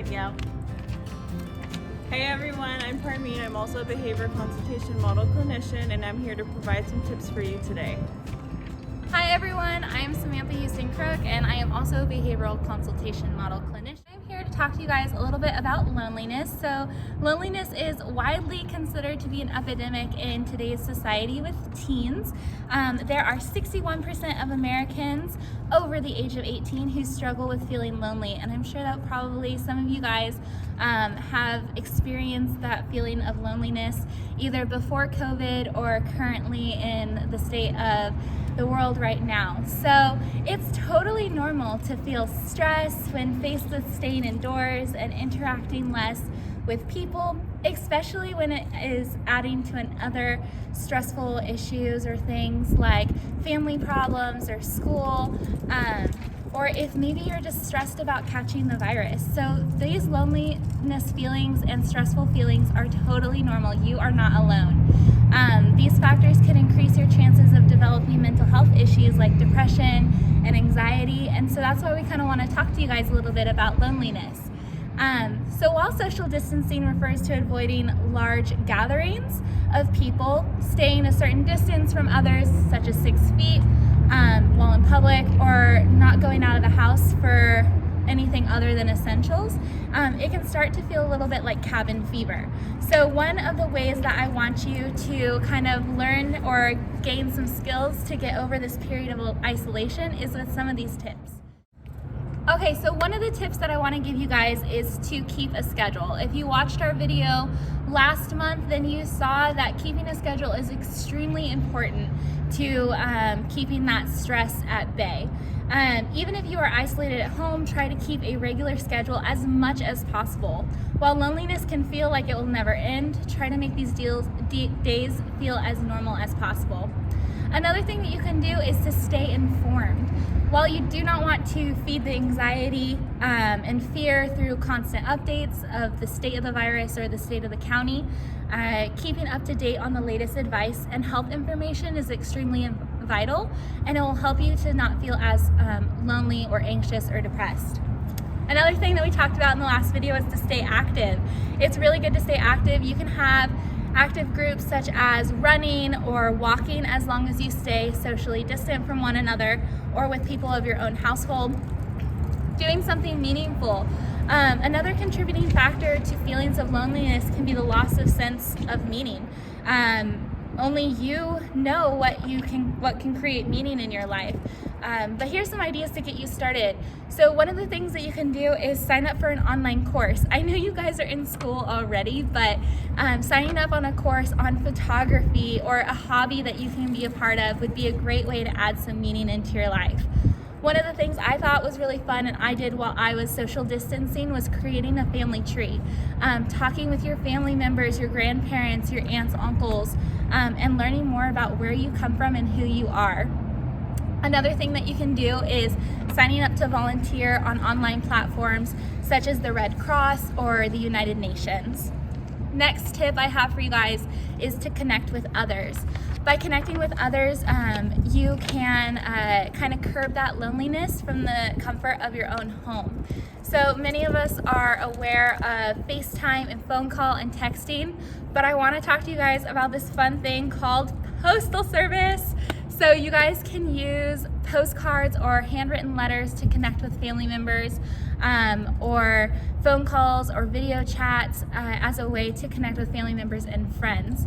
right, yeah. Hey everyone, I'm Parmine. I'm also a Behavioral Consultation Model clinician, and I'm here to provide some tips for you today. Hi everyone, I am Samantha Houston-Crook, and I am also a Behavioral Consultation Model clinician. I'm here to talk to you guys a little bit about loneliness. So loneliness is widely considered to be an epidemic in today's society with teens. There are 61% of Americans over the age of 18 who struggle with feeling lonely, and I'm sure that probably some of you guys have experienced that feeling of loneliness either before COVID or currently in the state of the world right now. So it's totally normal to feel stress when faced with staying indoors and interacting less with people, especially when it is adding to other stressful issues or things like family problems or school, or if maybe you're just stressed about catching the virus. So these loneliness feelings and stressful feelings are totally normal. You are not alone. These factors can increase your chances of developing mental health issues like depression and anxiety, and so that's why we kind of want to talk to you guys a little bit about loneliness. So while social distancing refers to avoiding large gatherings of people, staying a certain distance from others, such as 6 feet, while in public, or not going out of the house for anything other than essentials, it can start to feel a little bit like cabin fever. So one of the ways that I want you to kind of learn or gain some skills to get over this period of isolation is with some of these tips. Okay, so one of the tips that I want to give you guys is to keep a schedule. If you watched our video last month, then you saw that keeping a schedule is extremely important to keeping that stress at bay. Even if you are isolated at home, try to keep a regular schedule as much as possible. While loneliness can feel like it will never end, try to make these days feel as normal as possible. Another thing that you can do is to stay informed. While you do not want to feed the anxiety and fear through constant updates of the state of the virus or the state of the county, keeping up to date on the latest advice and health information is extremely vital, and it will help you to not feel as lonely or anxious or depressed. Another thing that we talked about in the last video is to stay active. It's really good to stay active. You can have active groups such as running or walking as long as you stay socially distant from one another or with people of your own household. Doing something meaningful. Another contributing factor to feelings of loneliness can be the loss of sense of meaning. Only you know what can create meaning in your life. But here's some ideas to get you started. So one of the things that you can do is sign up for an online course. I know you guys are in school already, but signing up on a course on photography or a hobby that you can be a part of would be a great way to add some meaning into your life. One of the things I thought was really fun and I did while I was social distancing was creating a family tree. Talking with your family members, your grandparents, your aunts, uncles, and learning more about where you come from and who you are. Another thing that you can do is signing up to volunteer on online platforms such as the Red Cross or the United Nations. Next tip I have for you guys is to connect with others. By connecting with others, you can kind of curb that loneliness from the comfort of your own home. So many of us are aware of FaceTime and phone call and texting, but I want to talk to you guys about this fun thing called postal service. So you guys can use postcards or handwritten letters to connect with family members, or phone calls or video chats as a way to connect with family members and friends.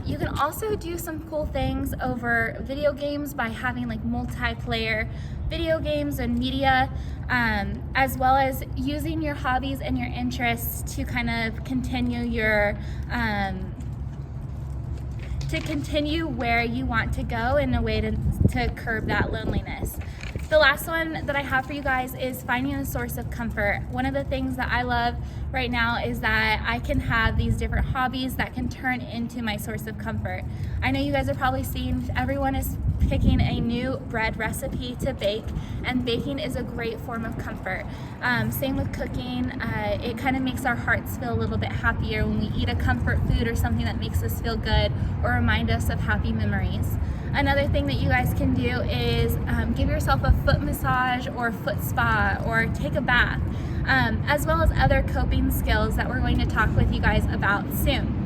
You can also do some cool things over video games by having like multiplayer video games and media, as well as using your hobbies and your interests to kind of continue where you want to go in a way to curb that loneliness. The last one that I have for you guys is finding a source of comfort. One of the things that I love right now is that I can have these different hobbies that can turn into my source of comfort. I know you guys are probably seeing everyone is picking a new bread recipe to bake, and baking is a great form of comfort. Same with cooking. It kind of makes our hearts feel a little bit happier when we eat a comfort food or something that makes us feel good or remind us of happy memories. Another thing that you guys can do is give yourself a foot massage or foot spa or take a bath, as well as other coping skills that we're going to talk with you guys about soon.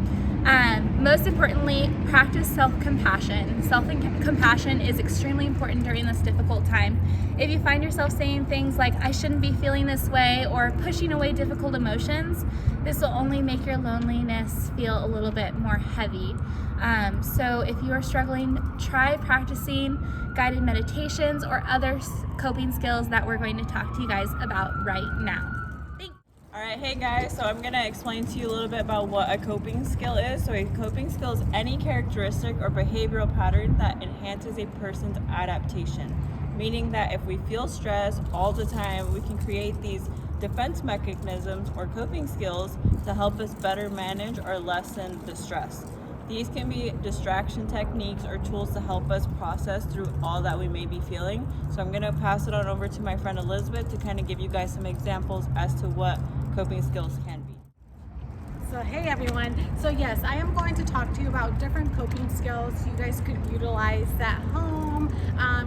Most importantly, practice self-compassion. Self-compassion is extremely important during this difficult time. If you find yourself saying things like, I shouldn't be feeling this way, or pushing away difficult emotions, this will only make your loneliness feel a little bit more heavy. So if you are struggling, try practicing guided meditations or other coping skills that we're going to talk to you guys about right now. Alright, hey guys, so I'm going to explain to you a little bit about what a coping skill is. So a coping skill is any characteristic or behavioral pattern that enhances a person's adaptation. Meaning that if we feel stress all the time, we can create these defense mechanisms or coping skills to help us better manage or lessen the stress. These can be distraction techniques or tools to help us process through all that we may be feeling. So I'm going to pass it on over to my friend Elizabeth to kind of give you guys some examples as to what coping skills can be. So hey everyone, so yes, I am going to talk to you about different coping skills you guys could utilize at home,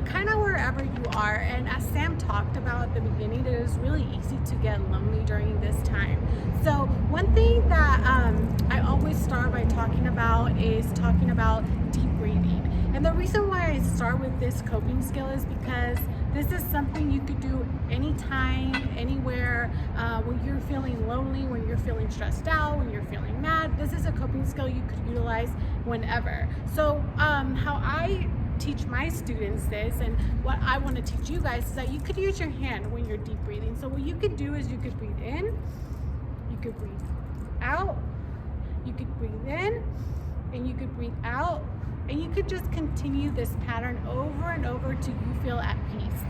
kind of wherever you are. And as Sam talked about at the beginning, it is really easy to get lonely during this time. So one thing that I always start by talking about is talking about deep breathing. And the reason why I start with this coping skill is because this is something you could do anytime, anywhere, when you're feeling lonely, when you're feeling stressed out, when you're feeling mad. This is a coping skill you could utilize whenever. So how I teach my students this, and what I want to teach you guys, is that you could use your hand when you're deep breathing. So what you could do is you could breathe in, you could breathe out, you could breathe in, and you could breathe out. And you could just continue this pattern over and over till you feel at peace.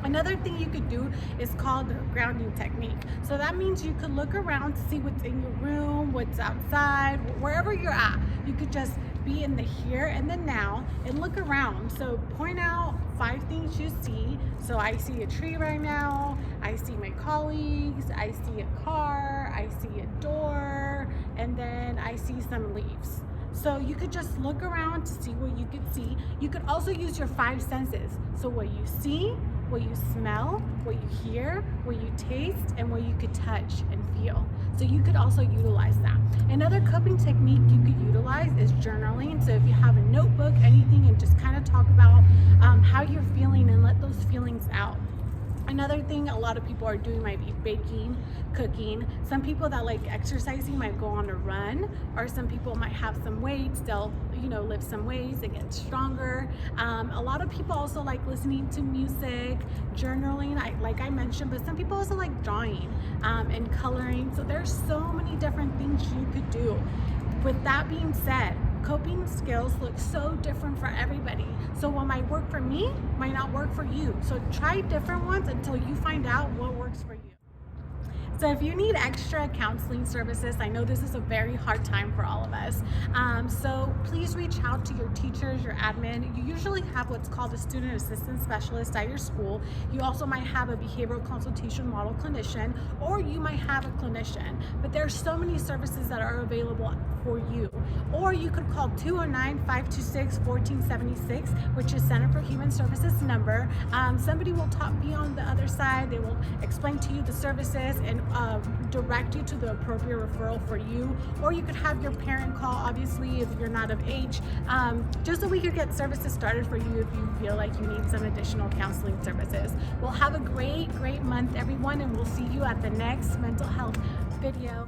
Another thing you could do is called the grounding technique. So that means you could look around to see what's in your room, what's outside, wherever you're at. You could just be in the here and the now and look around. So point out 5 things you see. So I see a tree right now, I see my colleagues, I see a car, I see a door, and then I see some leaves. So you could just look around to see what you could see. You could also use your 5 senses. So what you see, what you smell, what you hear, what you taste, and what you could touch and feel. So you could also utilize that. Another coping technique you could utilize is journaling. So if you have a notebook, anything, and just kind of talk about how you're feeling and let those feelings out. Another thing a lot of people are doing might be baking, cooking. Some people that like exercising might go on a run, or some people might have some weights. They'll, lift some weights and get stronger. A lot of people also like listening to music, journaling, like I mentioned, but some people also like drawing and coloring. So there's so many different things you could do. With that being said, coping skills look so different for everybody. So what might work for me might not work for you. So try different ones until you find out what works for you. So if you need extra counseling services, I know this is a very hard time for all of us. So please reach out to your teachers, your admin. You usually have what's called a student assistance specialist at your school. You also might have a behavioral consultation model clinician, or you might have a clinician. But there's so many services that are available for you. Or you could call 209-526-1476, which is Center for Human Services number. Somebody will be on the other side. They will explain to you the services and direct you to the appropriate referral for you. Or you could have your parent call, obviously, if you're not of age, just so we could get services started for you if you feel like you need some additional counseling services. We'll have a great month, everyone, and we'll see you at the next mental health video.